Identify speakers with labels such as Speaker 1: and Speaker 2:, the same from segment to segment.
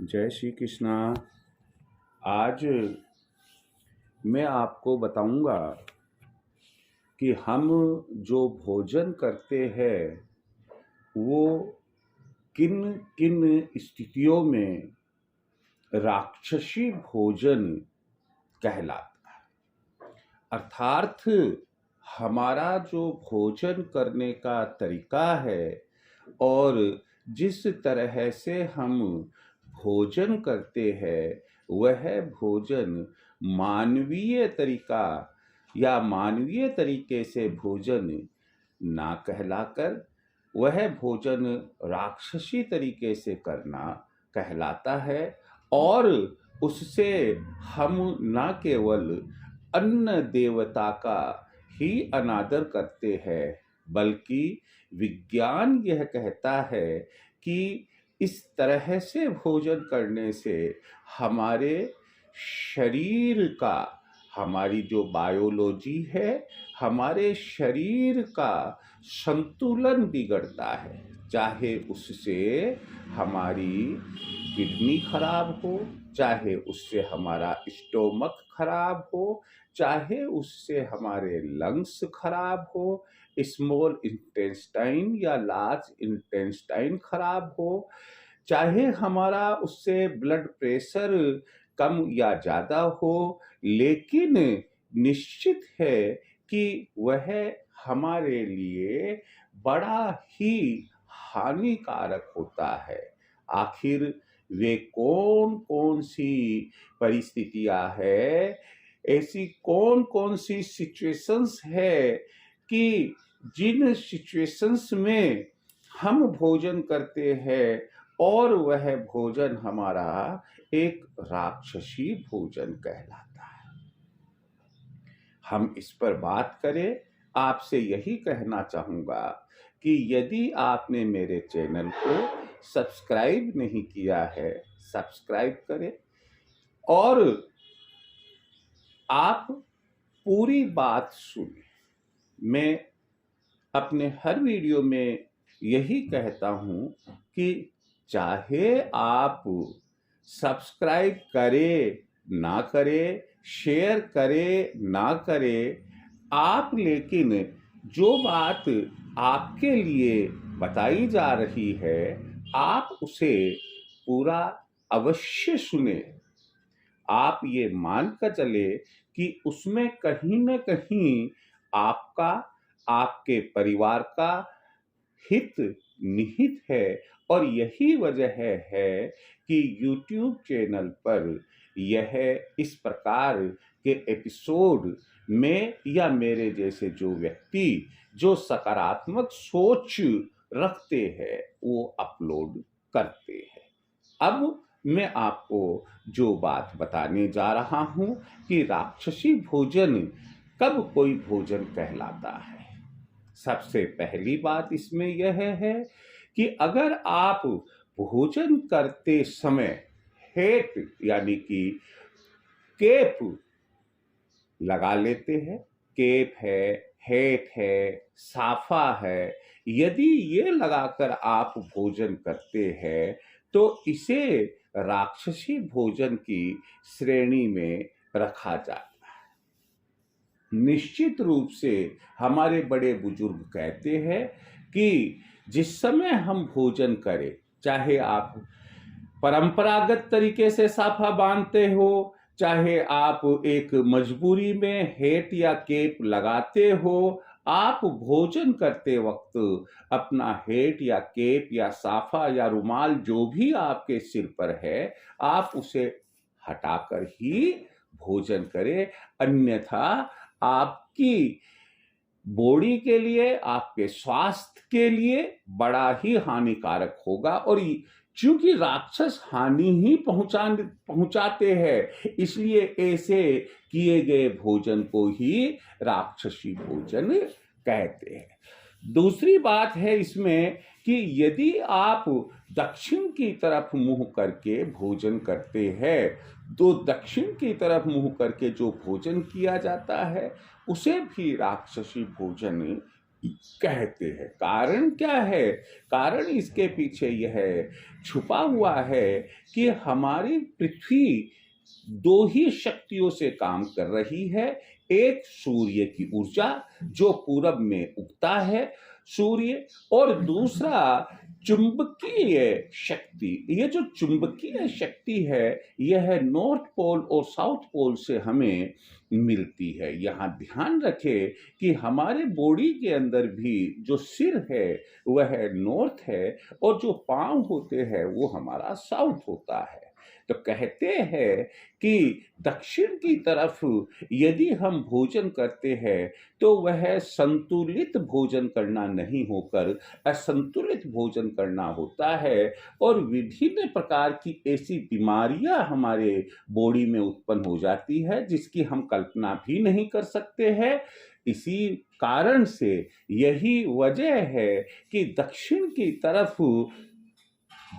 Speaker 1: जय श्री कृष्णा। आज मैं आपको बताऊंगा कि हम जो भोजन करते हैं वो किन किन स्थितियों में राक्षसी भोजन कहलाता है। अर्थात हमारा जो भोजन करने का तरीका है और जिस तरह से हम भोजन करते हैं वह भोजन मानवीय तरीका या मानवीय तरीके से भोजन ना कहलाकर वह भोजन राक्षसी तरीके से करना कहलाता है। और उससे हम न केवल अन्न देवता का ही अनादर करते हैं बल्कि विज्ञान यह कहता है कि इस तरह से भोजन करने से हमारे शरीर का, हमारी जो बायोलॉजी है, हमारे शरीर का संतुलन बिगड़ता है। चाहे उससे हमारी किडनी खराब हो, चाहे उससे हमारा स्टोमक खराब हो, चाहे उससे हमारे लंग्स खराब हो, स्मॉल इंटेस्टाइन या लार्ज इंटेस्टाइन खराब हो, चाहे हमारा उससे ब्लड प्रेशर कम या ज़्यादा हो, लेकिन निश्चित है कि वह हमारे लिए बड़ा ही हानिकारक होता है। आखिर वे कौन कौन सी परिस्थितियां है, ऐसी कौन कौन सी सिचुएशंस है कि जिन सिचुएशंस में हम भोजन करते हैं और वह भोजन हमारा एक राक्षसी भोजन कहलाता है। हम इस पर बात करें। आपसे यही कहना चाहूँगा कि यदि आपने मेरे चैनल को सब्सक्राइब नहीं किया है, सब्सक्राइब करें और आप पूरी बात सुनें। मैं अपने हर वीडियो में यही कहता हूँ कि चाहे आप सब्सक्राइब करें ना करें, शेयर करें ना करें, आप लेकिन जो बात आपके लिए बताई जा रही है आप उसे पूरा अवश्य सुने। आप ये मान कर चले कि उसमें कहीं न कहीं आपका, आपके परिवार का हित निहित है। और यही वजह है कि YouTube चैनल पर यह इस प्रकार के एपिसोड में या मेरे जैसे जो व्यक्ति जो सकारात्मक सोच रखते हैं वो अपलोड करते हैं। अब मैं आपको जो बात बताने जा रहा हूं कि राक्षसी भोजन कब कोई भोजन कहलाता है। सबसे पहली बात इसमें यह है कि अगर आप भोजन करते समय हेट यानी कि केप लगा लेते हैं, केप है, हेट है, साफा है, यदि ये लगाकर आप भोजन करते हैं तो इसे राक्षसी भोजन की श्रेणी में रखा जाता है। निश्चित रूप से हमारे बड़े बुजुर्ग कहते हैं कि जिस समय हम भोजन करें, चाहे आप परंपरागत तरीके से साफा बांधते हो, चाहे आप एक मजबूरी में हेट या केप लगाते हो, आप भोजन करते वक्त अपना हेट या केप या साफा या रुमाल जो भी आपके सिर पर है आप उसे हटाकर ही भोजन करें। अन्यथा आपकी बॉडी के लिए, आपके स्वास्थ्य के लिए बड़ा ही हानिकारक होगा। और चूंकि राक्षस हानि ही पहुंचाते हैं इसलिए ऐसे किए गए भोजन को ही राक्षसी भोजन कहते हैं। दूसरी बात है इसमें कि यदि आप दक्षिण की तरफ मुंह करके भोजन करते हैं तो दक्षिण की तरफ मुंह करके जो भोजन किया जाता है उसे भी राक्षसी भोजन कहते हैं। कारण क्या है? कारण इसके पीछे यह छुपा हुआ है कि हमारी पृथ्वी दो ही शक्तियों से काम कर रही है। एक सूर्य की ऊर्जा जो पूरब में उगता है सूर्य, और दूसरा चुंबकीय शक्ति। ये जो चुंबकीय शक्ति है यह नॉर्थ पोल और साउथ पोल से हमें मिलती है। यहाँ ध्यान रखें कि हमारे बॉडी के अंदर भी जो सिर है वह नॉर्थ है और जो पांव होते हैं वो हमारा साउथ होता है। तो कहते हैं कि दक्षिण की तरफ यदि हम भोजन करते हैं तो वह संतुलित भोजन करना नहीं होकर असंतुलित भोजन करना होता है, और विभिन्न प्रकार की ऐसी बीमारियां हमारे बॉडी में उत्पन्न हो जाती है जिसकी हम कल्पना भी नहीं कर सकते हैं। इसी कारण से यही वजह है कि दक्षिण की तरफ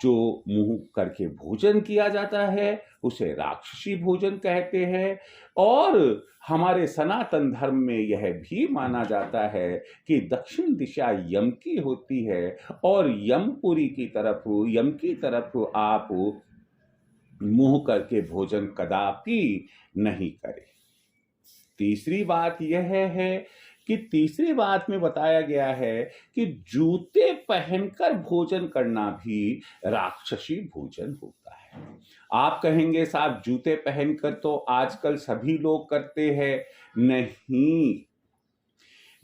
Speaker 1: जो मुंह करके भोजन किया जाता है उसे राक्षसी भोजन कहते हैं। और हमारे सनातन धर्म में यह भी माना जाता है कि दक्षिण दिशा यम की होती है और यमपुरी की तरफ, यम की तरफ आप मुंह करके भोजन कदापि नहीं करें। तीसरी बात यह है कि तीसरी बात में बताया गया है कि जूते पहनकर भोजन करना भी राक्षसी भोजन होता है। आप कहेंगे साहब जूते पहनकर तो आजकल सभी लोग करते हैं। नहीं,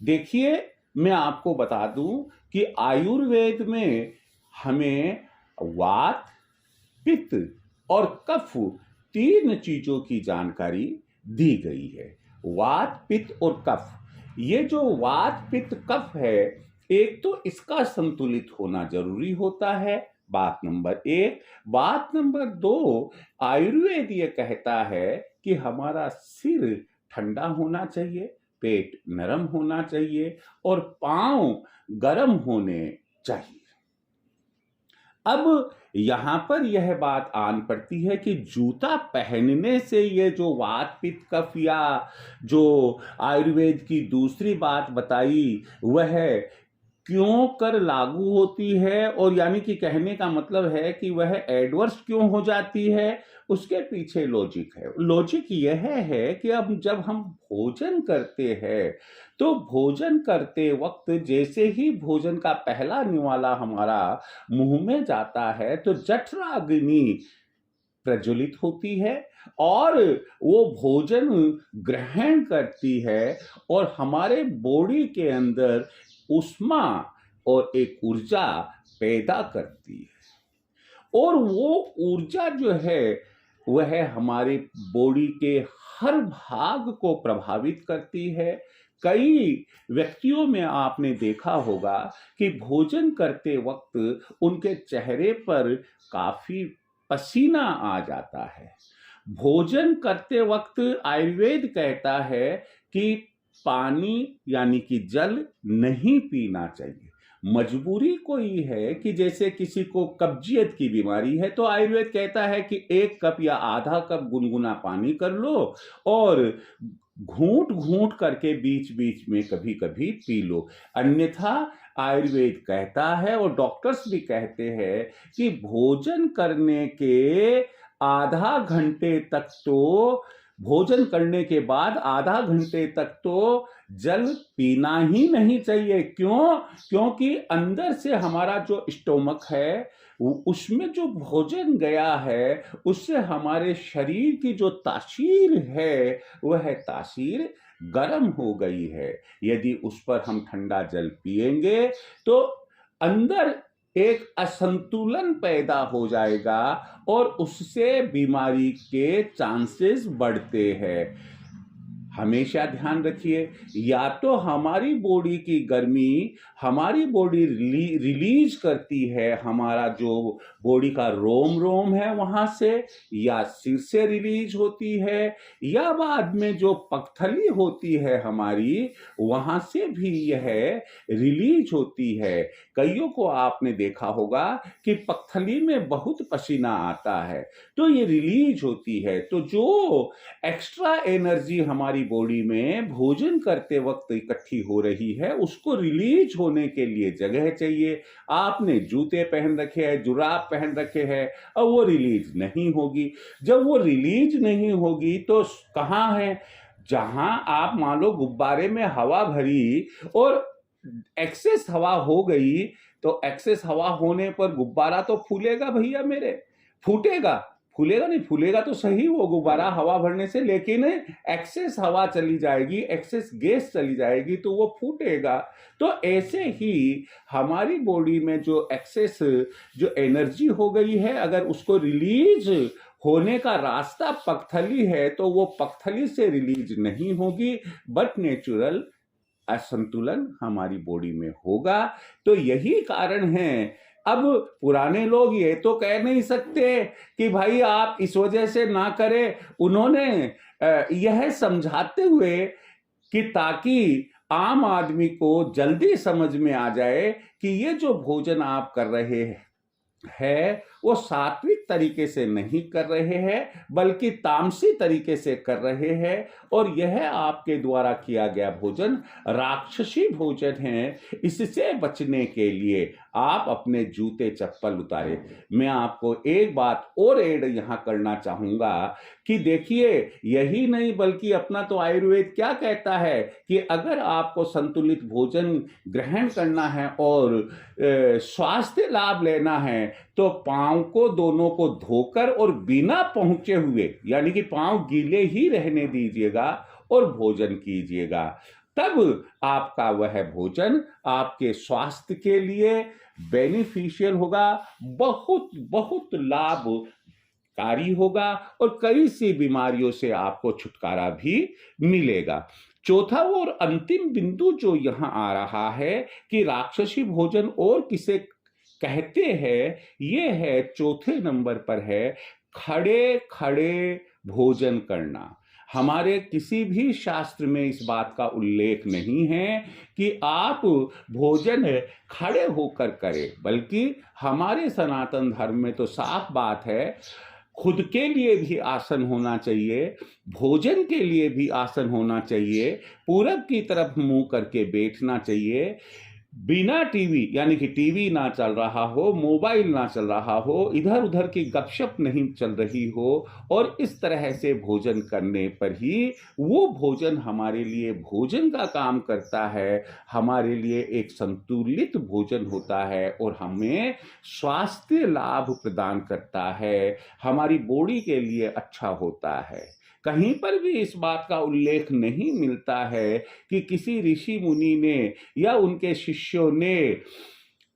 Speaker 1: देखिए मैं आपको बता दूं कि आयुर्वेद में हमें वात, पित्त और कफ तीन चीजों की जानकारी दी गई है। वात, पित्त और कफ। ये जो वात, पित्त, कफ है, एक तो इसका संतुलित होना जरूरी होता है, बात नंबर एक। बात नंबर दो, आयुर्वेद ये कहता है कि हमारा सिर ठंडा होना चाहिए, पेट नरम होना चाहिए और पांव गर्म होने चाहिए। अब यहां पर यह बात आन पड़ती है कि जूता पहनने से ये जो वात, पित्त, कफ या जो आयुर्वेद की दूसरी बात बताई वह क्यों कर लागू होती है, और यानी कि कहने का मतलब है कि वह एडवर्स क्यों हो जाती है, उसके पीछे लॉजिक है। लॉजिक यह है कि अब जब हम भोजन करते हैं तो भोजन करते वक्त जैसे ही भोजन का पहला निवाला हमारा मुंह में जाता है तो जठराग्नि प्रज्वलित होती है और वो भोजन ग्रहण करती है और हमारे बॉडी के अंदर ऊष्मा और एक ऊर्जा पैदा करती है। और वो ऊर्जा जो है वह हमारे बॉडी के हर भाग को प्रभावित करती है। कई व्यक्तियों में आपने देखा होगा कि भोजन करते वक्त उनके चेहरे पर काफी पसीना आ जाता है। भोजन करते वक्त आयुर्वेद कहता है कि पानी यानी कि जल नहीं पीना चाहिए। मजबूरी कोई है कि जैसे किसी को कब्जियत की बीमारी है तो आयुर्वेद कहता है कि 1 कप या आधा कप गुनगुना पानी कर लो और घूंट घूंट करके बीच बीच में कभी कभी पी लो। अन्यथा आयुर्वेद कहता है और डॉक्टर्स भी कहते हैं कि भोजन करने के आधा घंटे तक तो, भोजन करने के बाद आधा घंटे तक तो जल पीना ही नहीं चाहिए। क्यों? क्योंकि अंदर से हमारा जो स्टोमक है उसमें जो भोजन गया है उससे हमारे शरीर की जो तासीर है वह तासीर गर्म हो गई है। यदि उस पर हम ठंडा जल पिएंगे तो अंदर एक असंतुलन पैदा हो जाएगा और उससे बीमारी के चांसेस बढ़ते हैं। हमेशा ध्यान रखिए, या तो हमारी बॉडी की गर्मी हमारी बॉडी रिलीज करती है, हमारा जो बॉडी का रोम रोम है वहां से, या सिर से रिलीज होती है, या बाद में जो पगथली होती है हमारी वहां से भी यह रिलीज होती है। कईयों को आपने देखा होगा कि पगथली में बहुत पसीना आता है तो ये रिलीज होती है। तो जो एक्स्ट्रा एनर्जी हमारी बॉडी में भोजन करते वक्त इकट्ठी हो रही है, उसको रिलीज होने के लिए जगह चाहिए। आपने जूते पहन रखे हैं, जुराब पहन रखे हैं, और वो रिलीज नहीं होगी। जब वो रिलीज नहीं होगी तो कहाँ है? जहां आप मान लो गुब्बारे में हवा भरी और एक्सेस हवा हो गई, तो एक्सेस हवा होने पर गुब्बारा तो फूलेगा भैया मेरे, फूटेगा? फूलेगा नहीं, फूलेगा तो सही वो गुब्बारा हवा भरने से, लेकिन एक्सेस हवा चली जाएगी, एक्सेस गैस चली जाएगी तो वो फूटेगा। तो ऐसे ही हमारी बॉडी में जो एक्सेस जो एनर्जी हो गई है, अगर उसको रिलीज होने का रास्ता पगथली है तो वो पगथली से रिलीज नहीं होगी, बट नेचुरल असंतुलन हमारी बॉडी में होगा। तो यही कारण है। अब पुराने लोग ये तो कह नहीं सकते कि भाई आप इस वजह से ना करें, उन्होंने यह समझाते हुए कि ताकि आम आदमी को जल्दी समझ में आ जाए कि ये जो भोजन आप कर रहे हैं वो सात्विक तरीके से नहीं कर रहे हैं, बल्कि तामसी तरीके से कर रहे हैं, और यह आपके द्वारा किया गया भोजन राक्षसी भोजन है। इससे बचने के लिए आप अपने जूते चप्पल उतारे। मैं आपको एक बात और ऐड यहां करना चाहूंगा कि देखिए, यही नहीं बल्कि अपना तो आयुर्वेद क्या कहता है कि अगर आपको संतुलित भोजन ग्रहण करना है और स्वास्थ्य लाभ लेना है तो पांव को दोनों को धोकर और बिना पहुंचे हुए, यानी कि पांव गीले ही रहने दीजिएगा और भोजन कीजिएगा। तब आपका वह भोजन आपके स्वास्थ्य के लिए बेनिफिशियल होगा, बहुत बहुत लाभकारी होगा, और कई सी बीमारियों से आपको छुटकारा भी मिलेगा। चौथा और अंतिम बिंदु जो यहां आ रहा है कि राक्षसी भोजन और किसे कहते हैं, ये है चौथे नंबर पर है खड़े खड़े भोजन करना। हमारे किसी भी शास्त्र में इस बात का उल्लेख नहीं है कि आप भोजन खड़े होकर करें, बल्कि हमारे सनातन धर्म में तो साफ बात है, खुद के लिए भी आसन होना चाहिए, भोजन के लिए भी आसन होना चाहिए, पूरब की तरफ मुंह करके बैठना चाहिए, बिना टीवी, यानी कि टीवी ना चल रहा हो, मोबाइल ना चल रहा हो, इधर उधर की गपशप नहीं चल रही हो, और इस तरह से भोजन करने पर ही वो भोजन हमारे लिए भोजन का काम करता है, हमारे लिए एक संतुलित भोजन होता है और हमें स्वास्थ्य लाभ प्रदान करता है, हमारी बॉडी के लिए अच्छा होता है। कहीं पर भी इस बात का उल्लेख नहीं मिलता है कि किसी ऋषि मुनि ने या उनके शिष्यों ने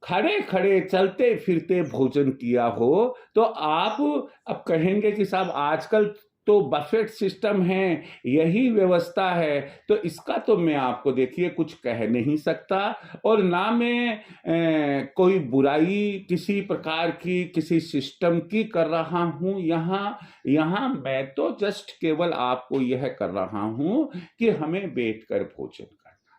Speaker 1: खड़े खड़े चलते फिरते भोजन किया हो। तो आप अब कहेंगे कि साहब आजकल तो बफेट सिस्टम है, यही व्यवस्था है, तो इसका तो मैं आपको देखिए कुछ कह नहीं सकता, और ना मैं कोई बुराई किसी प्रकार की किसी सिस्टम की कर रहा हूं। यहाँ मैं तो जस्ट केवल आपको यह कर रहा हूं कि हमें बैठकर भोजन करना।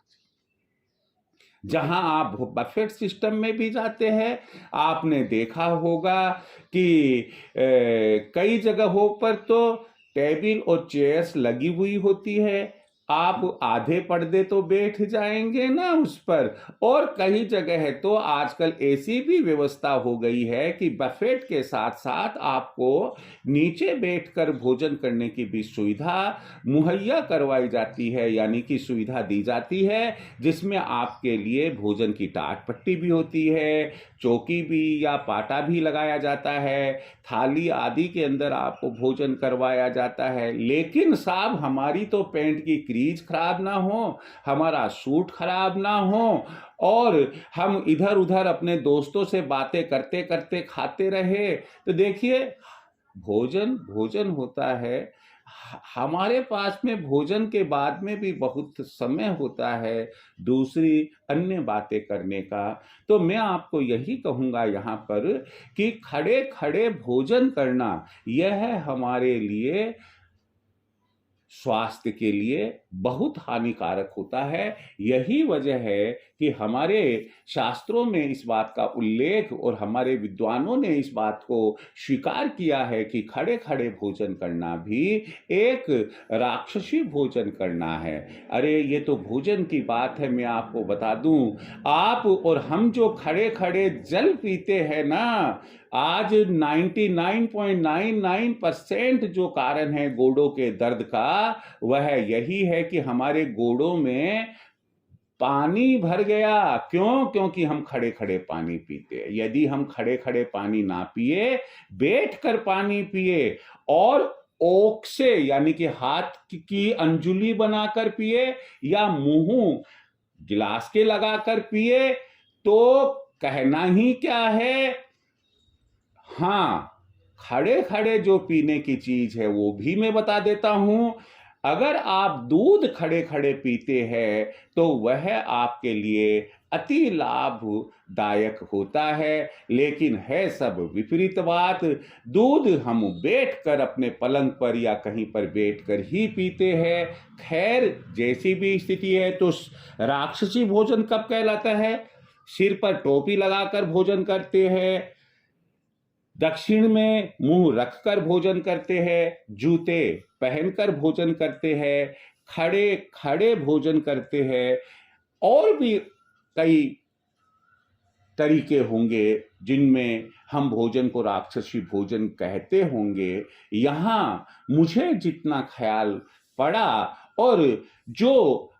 Speaker 1: जहां आप बफेट सिस्टम में भी जाते हैं, आपने देखा होगा कि कई जगहों पर तो टेबल और चेयर्स लगी हुई होती है, आप आधे पर्दे तो बैठ जाएंगे ना उस पर, और कई जगह है तो आजकल ऐसी भी व्यवस्था हो गई है कि बफेट के साथ साथ आपको नीचे बैठकर भोजन करने की भी सुविधा मुहैया करवाई जाती है, यानी कि सुविधा दी जाती है, जिसमें आपके लिए भोजन की टाट पट्टी भी होती है, चौकी भी या पाटा भी लगाया जाता है, थाली आदि के अंदर आपको भोजन करवाया जाता है। लेकिन साहब हमारी तो पैंट की क्रीज खराब ना हो, हमारा सूट खराब ना हो, और हम इधर उधर अपने दोस्तों से बातें करते करते खाते रहे, तो देखिए भोजन भोजन होता है। हमारे पास में भोजन के बाद में भी बहुत समय होता है दूसरी अन्य बातें करने का। तो मैं आपको यही कहूँगा यहाँ पर कि खड़े खड़े भोजन करना यह हमारे लिए स्वास्थ्य के लिए बहुत हानिकारक होता है। यही वजह है कि हमारे शास्त्रों में इस बात का उल्लेख और हमारे विद्वानों ने इस बात को स्वीकार किया है कि खड़े खड़े भोजन करना भी एक राक्षसी भोजन करना है। अरे ये तो भोजन की बात है, मैं आपको बता दूं, आप और हम जो खड़े खड़े जल पीते हैं ना, आज 99.99% जो कारण है गोड़ों के दर्द का, वह यही है कि हमारे गोड़ों में पानी भर गया। क्यों? क्योंकि हम खड़े खड़े पानी पीते हैं। यदि हम खड़े खड़े पानी ना पिए, बैठकर पानी पिए और ओक से यानी कि हाथ की अंजुली बनाकर पिए या मुंह गिलास के लगाकर पिए, तो कहना ही क्या है। हाँ, खड़े खड़े जो पीने की चीज है वो भी मैं बता देता हूं। अगर आप दूध खड़े खड़े पीते हैं तो वह आपके लिए अति लाभदायक होता है, लेकिन है सब विपरीत बात। दूध हम बैठकर अपने पलंग पर या कहीं पर बैठकर ही पीते हैं। खैर, जैसी भी स्थिति है, तो राक्षसी भोजन कब कहलाता है? सिर पर टोपी लगाकर भोजन करते हैं, दक्षिण में मुंह रखकर भोजन करते हैं, जूते पहनकर भोजन करते हैं, खड़े खड़े भोजन करते हैं, और भी कई तरीके होंगे जिनमें हम भोजन को राक्षसी भोजन कहते होंगे। यहाँ मुझे जितना ख्याल पड़ा और जो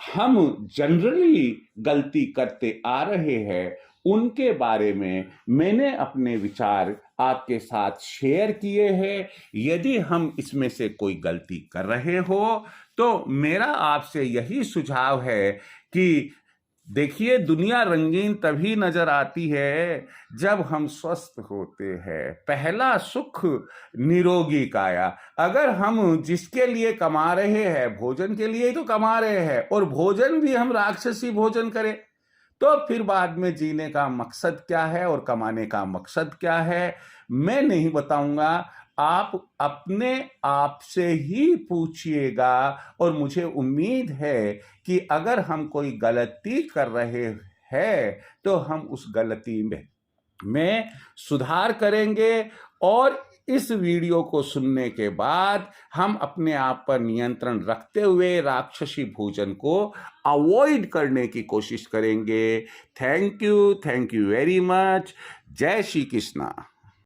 Speaker 1: हम जनरली गलती करते आ रहे हैं, उनके बारे में मैंने अपने विचार आपके साथ शेयर किए हैं। यदि हम इसमें से कोई गलती कर रहे हो तो मेरा आपसे यही सुझाव है कि देखिए, दुनिया रंगीन तभी नजर आती है जब हम स्वस्थ होते हैं। पहला सुख निरोगी काया। अगर हम जिसके लिए कमा रहे हैं, भोजन के लिए ही तो कमा रहे हैं, और भोजन भी हम राक्षसी भोजन करें, तो फिर बाद में जीने का मकसद क्या है और कमाने का मकसद क्या है, मैं नहीं बताऊंगा। आप अपने आप से ही पूछिएगा। और मुझे उम्मीद है कि अगर हम कोई गलती कर रहे हैं तो हम उस गलती में सुधार करेंगे, और इस वीडियो को सुनने के बाद हम अपने आप पर नियंत्रण रखते हुए राक्षसी भोजन को अवॉइड करने की कोशिश करेंगे। Thank you very much. जय श्री कृष्णा।